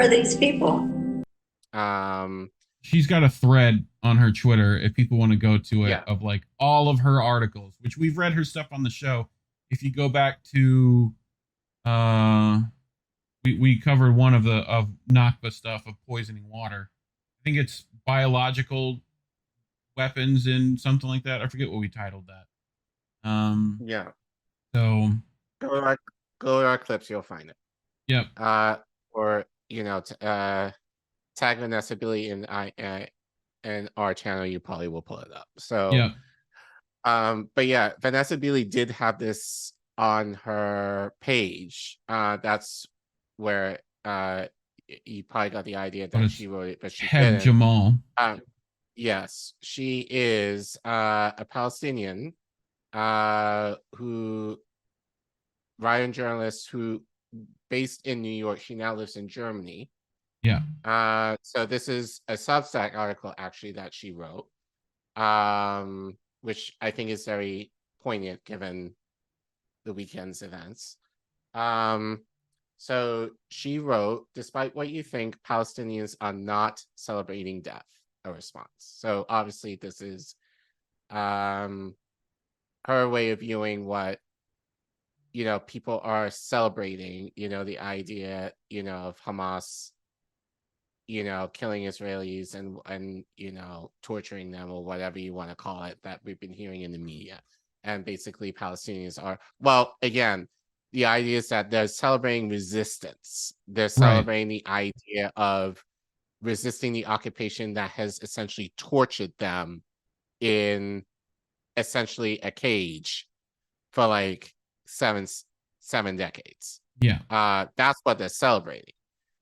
are these people? Um, She's got a thread on her Twitter if people want to go to it yeah, of like all of her articles, which we've read her stuff on the show. If you go back to uh we covered one of the of Nakba stuff of poisoning water. I think it's biological weapons and something like that. I forget what we titled that. yeah. So Go to our, go to our clips, you'll find it. yep. Or tag Vanessa Billy in our channel, you probably will pull it up. So, Yep. but yeah, Vanessa Billy did have this on her page. That's where you probably got the idea But that it's she wrote it, but she Hebh didn't. Jamal. Yes, she is a Palestinian who writer and journalist who based in New York. She now lives in Germany. Yeah. So this is a Substack article actually that she wrote, which I think is very poignant given the weekend's events. So she wrote, despite what you think, Palestinians are not celebrating death, a response. So obviously this is her way of viewing what people are celebrating, the idea, of Hamas, killing Israelis and torturing them or whatever you want to call it that we've been hearing in the media. And basically Palestinians are, well, again, the idea is that they're celebrating resistance. They're Right. celebrating the idea of resisting the occupation that has essentially tortured them in essentially a cage for like seven decades. Yeah. That's what they're celebrating.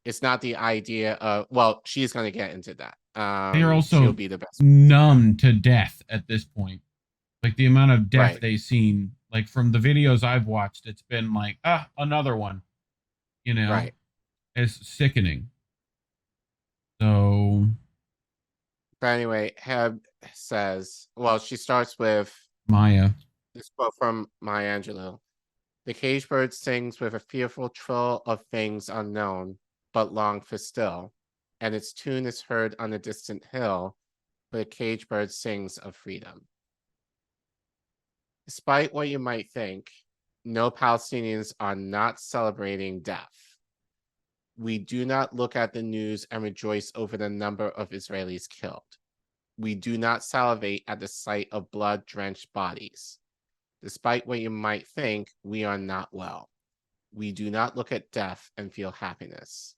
It's not the idea of, well, she's going to get into that. They are She'll also be the best. numb to death at this point. Like the amount of death Right. they've seen, like from the videos I've watched, it's been like, another one. Right. It's sickening. So But anyway, Hebh says, well, she starts with Maya. this quote from Maya Angelou. The caged bird sings with a fearful trill of things unknown, but long for still, and its tune is heard on a distant hill, but a caged bird sings of freedom. Despite what you might think, no, Palestinians are not celebrating death. We do not look at the news and rejoice over the number of Israelis killed. We do not salivate at the sight of blood-drenched bodies. Despite what you might think, we are not well. We do not look at death and feel happiness.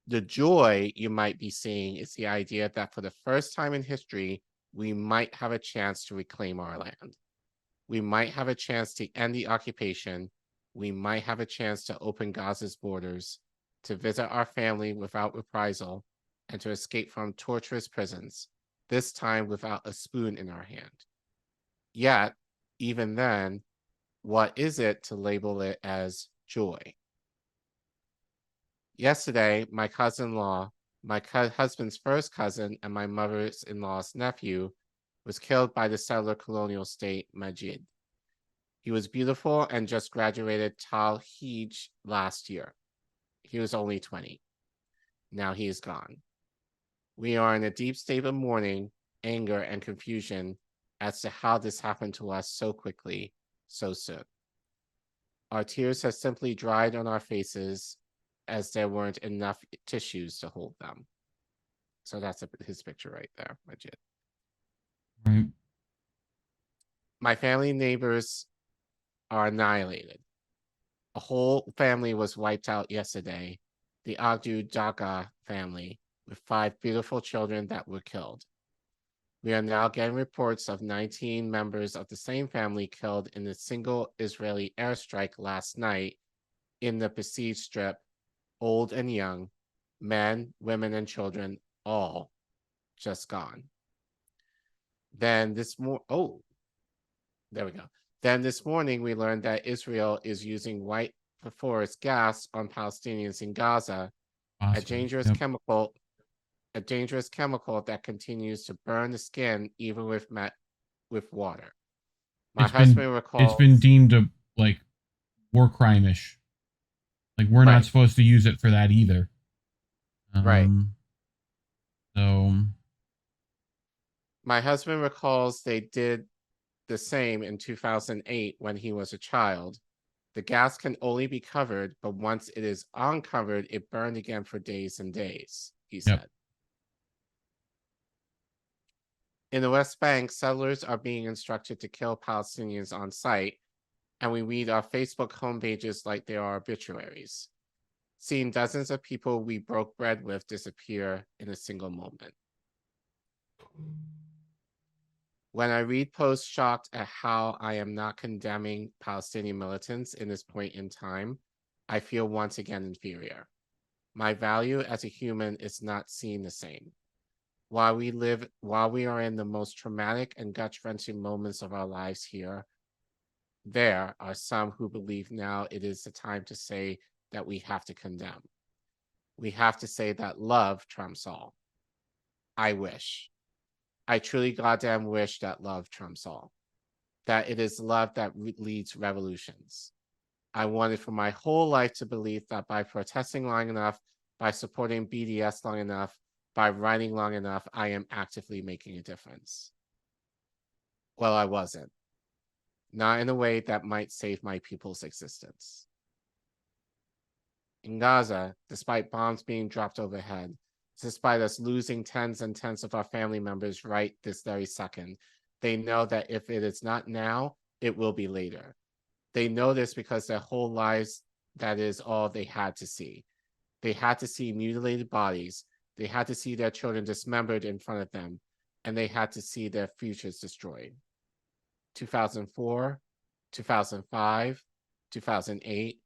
The joy you might be seeing is the idea that for the first time in history, we might have a chance to reclaim our land. We might have a chance to end the occupation. We might have a chance to open Gaza's borders, to visit our family without reprisal, and to escape from torturous prisons, this time without a spoon in our hand. Yet, even then, what is it to label it as joy? Yesterday, my cousin-in-law, my husband's first cousin, and my mother-in-law's nephew was killed by the settler colonial state Majid. He was beautiful and just graduated Tal Hebh last year. He was only 20. Now he is gone. We are in a deep state of mourning, anger, and confusion as to how this happened to us so quickly, so soon. Our tears have simply dried on our faces as there weren't enough tissues to hold them. So that's his picture right there, Majid. Right. My family and neighbors are annihilated. A whole family was wiped out yesterday, the Agdu Daga family, with 5 beautiful children that were killed. We are now getting reports of 19 members of the same family killed in a single Israeli airstrike last night in the besieged strip, old and young, men, women, and children, all just gone. Then this there we go. Then this morning, we learned that Israel is using white phosphorus gas on Palestinians in Gaza, a dangerous chemical that continues to burn the skin even with water. My husband recalls it's been deemed a like war crime-ish. Like we're not supposed to use it for that either. Right. So My husband recalls they did the same in 2008 when he was a child. The gas can only be covered, but once it is uncovered, it burned again for days and days, he yep. said. In the West Bank, settlers are being instructed to kill Palestinians on site, and we read our Facebook homepages like they are obituaries, seeing dozens of people we broke bread with disappear in a single moment. When I read posts shocked at how I am not condemning Palestinian militants in this point in time, I feel once again inferior. My value as a human is not seen the same. While we are in the most traumatic and gut-wrenching moments of our lives here, there are some who believe now it is the time to say that we have to condemn. We have to say that love trumps all. I truly goddamn wish that love trumps all. That it is love that leads revolutions. I wanted for my whole life to believe that by protesting long enough, by supporting BDS long enough, by writing long enough, I am actively making a difference. Well, I wasn't. Not in a way that might save my people's existence. In Gaza, despite bombs being dropped overhead, despite us losing tens and tens of our family members right this very second, they know that if it is not now, it will be later. They know this because their whole lives, that is all they had to see. They had to see mutilated bodies. They had to see their children dismembered in front of them, and they had to see their futures destroyed. 2004, 2005, 2008,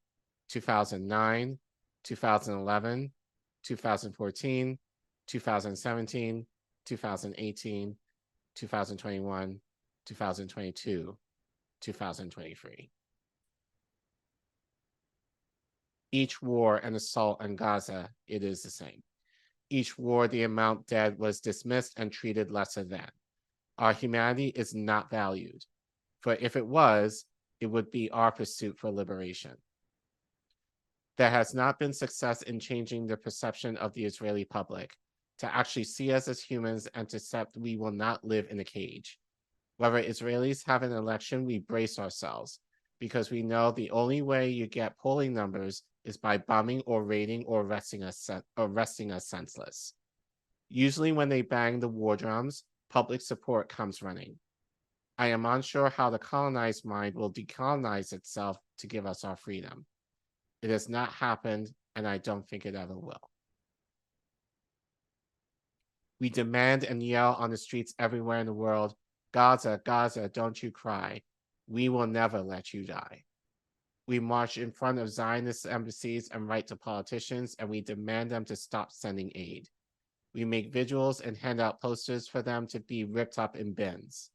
2009, 2011, 2014, 2017, 2018, 2021, 2022, 2023. Each war and assault on Gaza, it is the same. Each war, the amount dead was dismissed and treated lesser than. Our humanity is not valued, for if it was, it would be our pursuit for liberation. There has not been success in changing the perception of the Israeli public to actually see us as humans and to accept we will not live in a cage. Whether Israelis have an election, we brace ourselves because we know the only way you get polling numbers is by bombing or raiding or arresting us senseless. Usually when they bang the war drums, public support comes running. I am unsure how the colonized mind will decolonize itself to give us our freedom. It has not happened, and I don't think it ever will. We demand and yell on the streets everywhere in the world, Gaza, Gaza, don't you cry. We will never let you die. We march in front of Zionist embassies and write to politicians, and we demand them to stop sending aid. We make vigils and hand out posters for them to be ripped up in bins.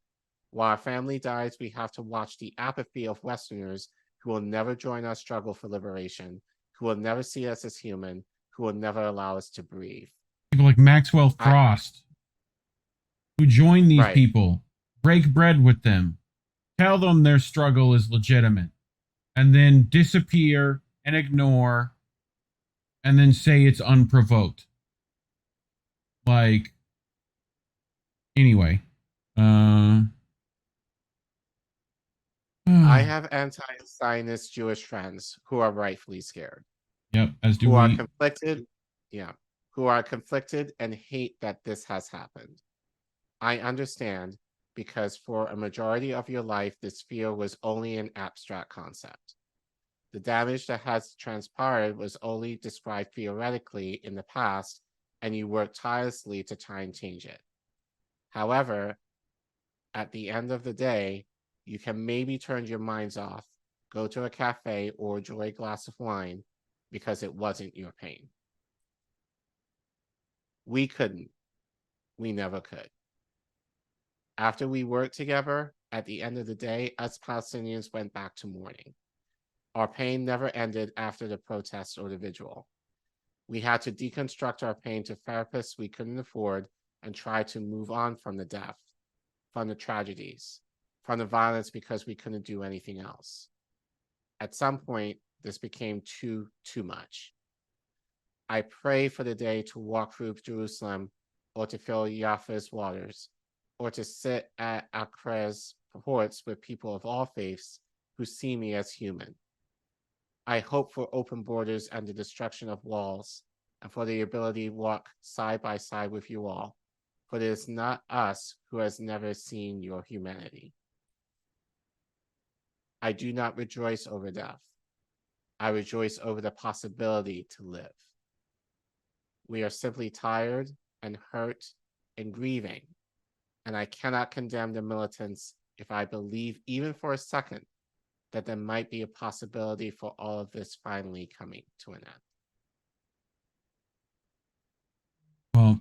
While our family dies, we have to watch the apathy of Westerners who will never join our struggle for liberation, who will never see us as human, who will never allow us to breathe. People like Maxwell Frost, who join these Right. people, break bread with them, tell them their struggle is legitimate, and then disappear and ignore, and then say it's unprovoked. Like, anyway. I have anti-Zionist Jewish friends who are rightfully scared. Yep, as do who we. are conflicted, who are conflicted and hate that this has happened. I understand because for a majority of your life, this fear was only an abstract concept. The damage that has transpired was only described theoretically in the past, and you worked tirelessly to try and change it. However, at the end of the day, you can maybe turn your minds off, go to a cafe, or enjoy a glass of wine because it wasn't your pain. We couldn't. We never could. After we worked together, at the end of the day, us Palestinians went back to mourning. Our pain never ended after the protest or the vigil. We had to deconstruct our pain to therapists we couldn't afford and try to move on from the death, from the tragedies, from the violence because we couldn't do anything else. At some point, this became too much. I pray for the day to walk through Jerusalem, or to fill Yafa's waters, or to sit at Acre's ports with people of all faiths who see me as human. I hope for open borders and the destruction of walls, and for the ability to walk side by side with you all, for it is not us who has never seen your humanity. I do not rejoice over death. I rejoice over the possibility to live. We are simply tired and hurt and grieving, and I cannot condemn the militants if I believe even for a second that there might be a possibility for all of this finally coming to an end. Well,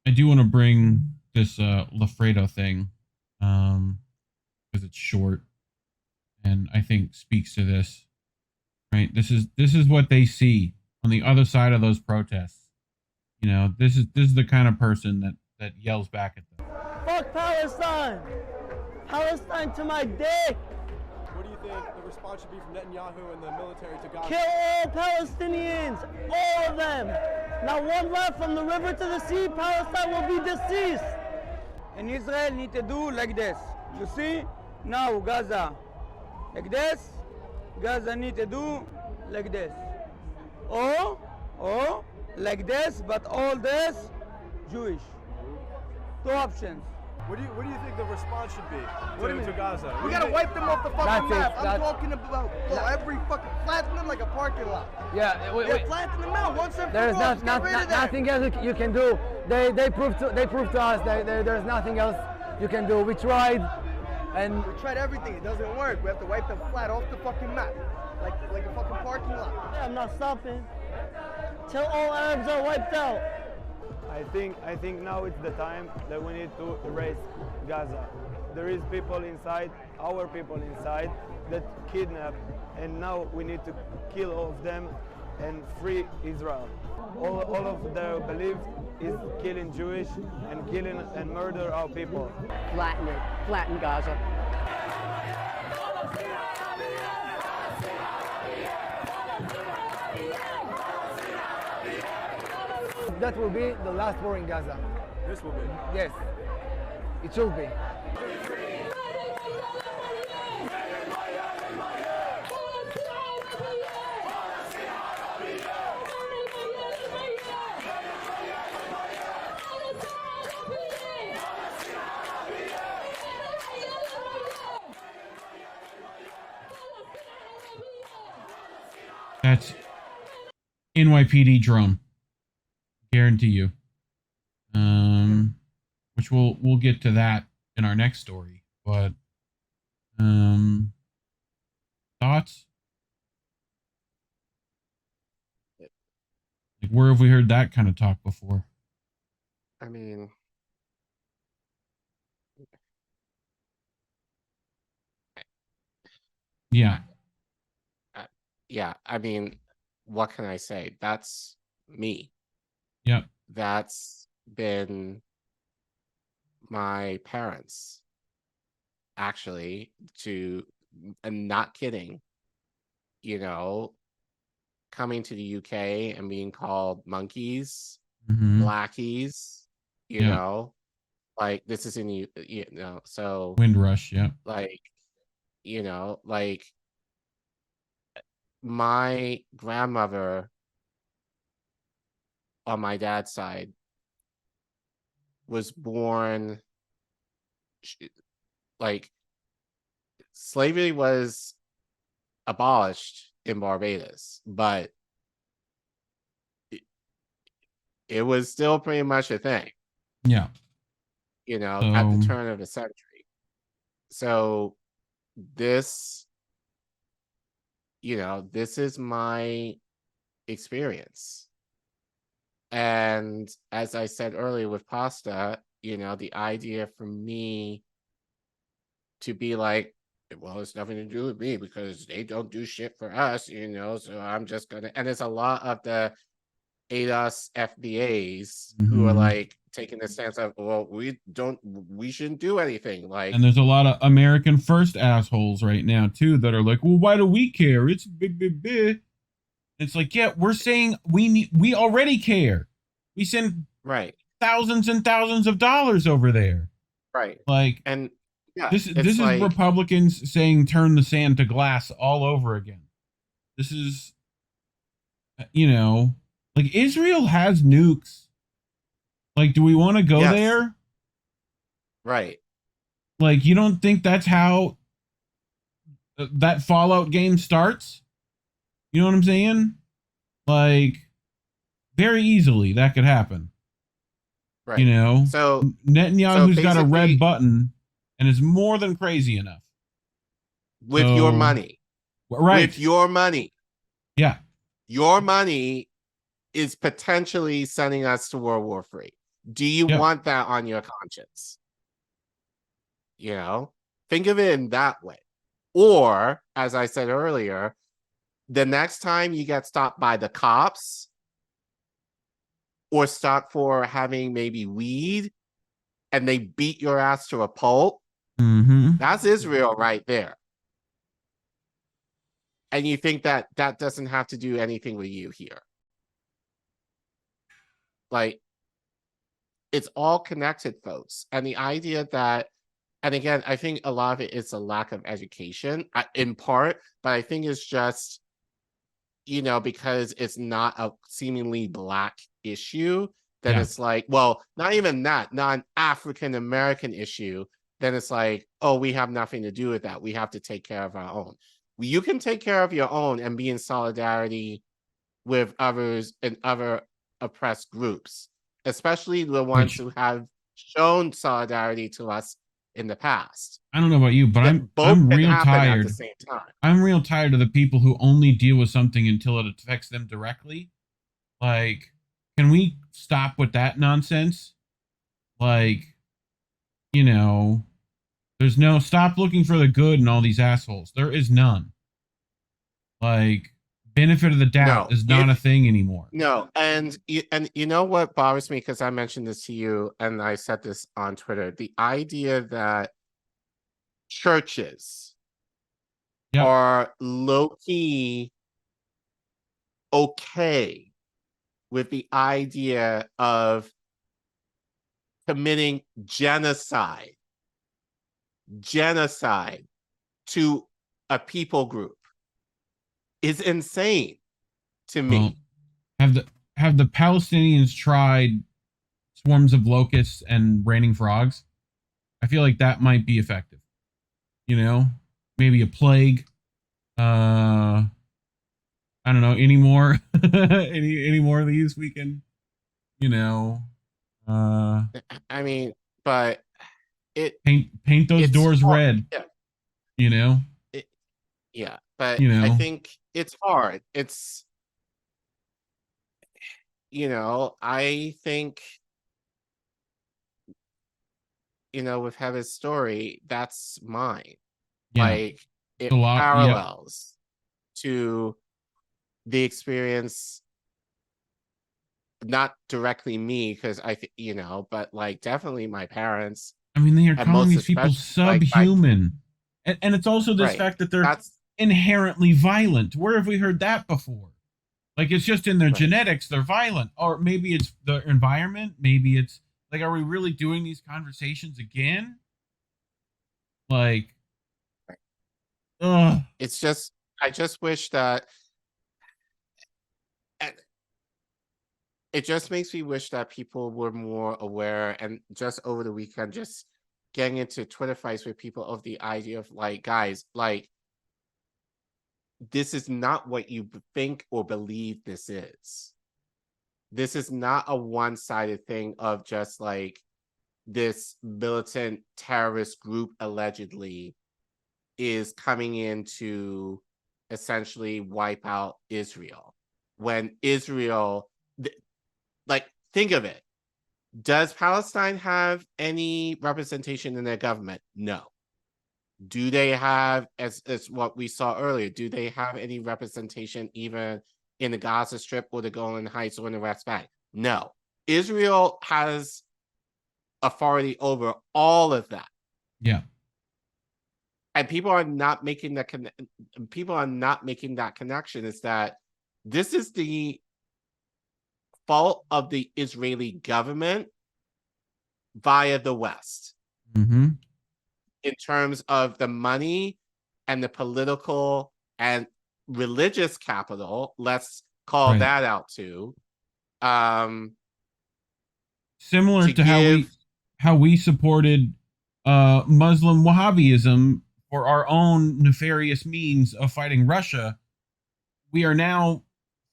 I do want to bring this Lafredo thing, because it's short, and I think speaks to this. Right, this is what they see on the other side of those protests. You know, this is the kind of person that yells back at them. Fuck Palestine! Palestine to my dick! What do you think the response should be from Netanyahu and the military to Gaza? Kill all Palestinians! All of them! Not one left from the river to the sea. Palestine will be deceased! And Israel need to do like this. You see? Now Gaza. Like this. Gaza need to do like this. Or like this, but all this Jewish. Two options. What do you think the response should be to Gaza? We gotta wipe them off the fucking map. I'm talking about every fucking flatten them like a parking lot. Yeah, wait. Flatten them out once and There's for all. nothing else you can do. They proved to us that there's nothing else you can do. We tried, and We tried everything. It doesn't work. We have to wipe them flat off the fucking map, like a fucking parking lot. I'm not stopping till all Arabs are wiped out. I think now it's the time that we need to erase Gaza. There is people inside, our people inside, that kidnap, and now we need to kill all of them and free Israel. All of their belief is killing Jewish and killing and murder our people. flatten it, flatten Gaza. That will be the last war in Gaza. This will be. Yes, it should be. That's NYPD drone. Guarantee you. Which we'll get to that in our next story. But thoughts? Like, where have we heard that kind of talk before? I mean, Yeah. yeah, I mean, what can I say? That's me. Yep. That's been my parents, actually, and not kidding, coming to the UK and being called monkeys, Mhm. blackies, Yeah. like this is in so Windrush. Yep. like, like my grandmother on my dad's side was born, like, slavery was abolished in Barbados, but it was still pretty much a thing, Yeah. at the turn of the century. So this, this is my experience. And as I said earlier with pasta, the idea for me to be like, well, it's nothing to do with me because they don't do shit for us, so I'm just gonna, and there's a lot of the ADOS FBAs who are Mhm. like taking the stance of, well, we shouldn't do anything. Like, And there's a lot of American first assholes right now too that are like, well, why do we care? It's big. It's like, yeah, we're saying we already care. We send Right. thousands and thousands of dollars over there. Right. Like, And yeah, this it's is like, Republicans saying turn the sand to glass all over again. This is, you know, like Israel has nukes. Like, do we want to go yes. there? Right. Like, you don't think that's how that Fallout game starts? You know what I'm saying? Like, very easily that could happen. Right. You know? So Netanyahu's got a red basically, button and is more than crazy enough. with So- your money. Right. With your money. Yeah. Your money is potentially sending us to World War III. Do you Yeah. want that on your conscience? You know, think of it in that way. Or, as I said earlier, the next time you get stopped by the cops or stopped for having maybe weed and they beat your ass to a pulp, Mm-hmm. that's Israel right there. And you think that that doesn't have to do anything with you here. Like, it's all connected, folks. And the idea that, and again, I think a lot of it is a lack of education in part, but I think it's just, you know, because it's not a seemingly Black issue, then Yeah. it's like, well, not even that, not an African American issue, then it's like, oh, we have nothing to do with that. We have to take care of our own. You can take care of your own and be in solidarity with others and other oppressed groups, especially the ones who have shown solidarity to us in the past. I don't know about you, but I'm can real happen tired. at the same time. I'm real tired of the people who only deal with something until it affects them directly. Like, can we stop with that nonsense? Like, you know, there's no stop looking for the good in all these assholes. There is none. Like, benefit of the doubt is not a thing anymore. No, and you know what bothers me, because I mentioned this to you and I said this on Twitter, the idea that churches are low-key okay with the idea of committing genocide to a people group is insane to me. Well, have the Palestinians tried swarms of locusts and raining frogs? I feel like that might be effective. You know, maybe a plague. I don't know, any more any more of these we can, you know, I mean, but it paint those doors red. Yeah. You know? Yeah, but you know, I think it's hard. It's, you know, I think, you know, with Hebh's story, that's mine. Like, it parallels to the experience, not directly me, because you know, but like definitely my parents. I mean, they are calling these people subhuman. And it's also this fact that they're inherently violent. Where have we heard that before? Like, it's just in their genetics, they're violent. Or maybe it's the environment. Maybe it's like, are we really doing these conversations again? Like, it's just, I just wish that it just makes me wish that people were more aware, and just over the weekend, just getting into Twitter fights with people of the idea of like, guys, like, this is not what you think or believe this is. This is not a one-sided thing of just like this militant terrorist group allegedly is coming in to essentially wipe out Israel. When Israel, like, think of it. Does Palestine have any representation in their government? No. Do they have, as what we saw earlier, do they have any representation even in the Gaza Strip or the Golan Heights or in the West Bank? No. Israel has authority over all of that. Yeah. And people are not making that connection, is that This is the fault of the Israeli government via the West Mm-hmm. in terms of the money and the political and religious capital. Let's call Right. that out too. Similar to how we supported Muslim Wahhabism for our own nefarious means of fighting Russia, we are now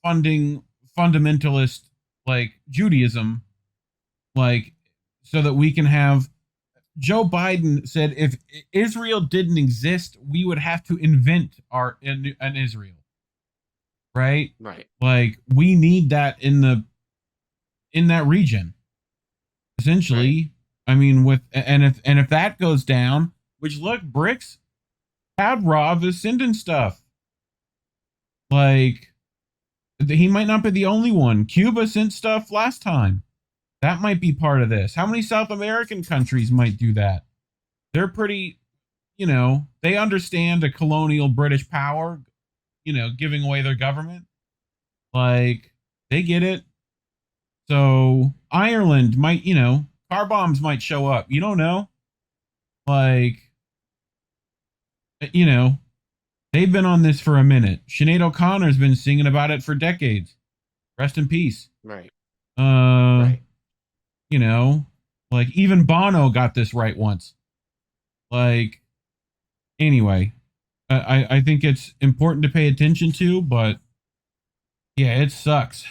funding fundamentalist like Judaism, like so that we can have. Joe Biden said if Israel didn't exist, we would have to invent an Israel, right? Right. Like we need that in that region. Essentially, right. I mean, if that goes down, which look, BRICS, Kadyrov is sending stuff. Like he might not be the only one. Cuba sent stuff last time. That might be part of this. How many South American countries might do that? They're pretty, they understand a colonial British power, giving away their government. Like they get it. So Ireland might, car bombs might show up. You don't know. Like, they've been on this for a minute. Sinead O'Connor's been singing about it for decades. Rest in peace. Right. Right. Like even Bono got this right once. Like, anyway, I think it's important to pay attention to, but yeah, it sucks.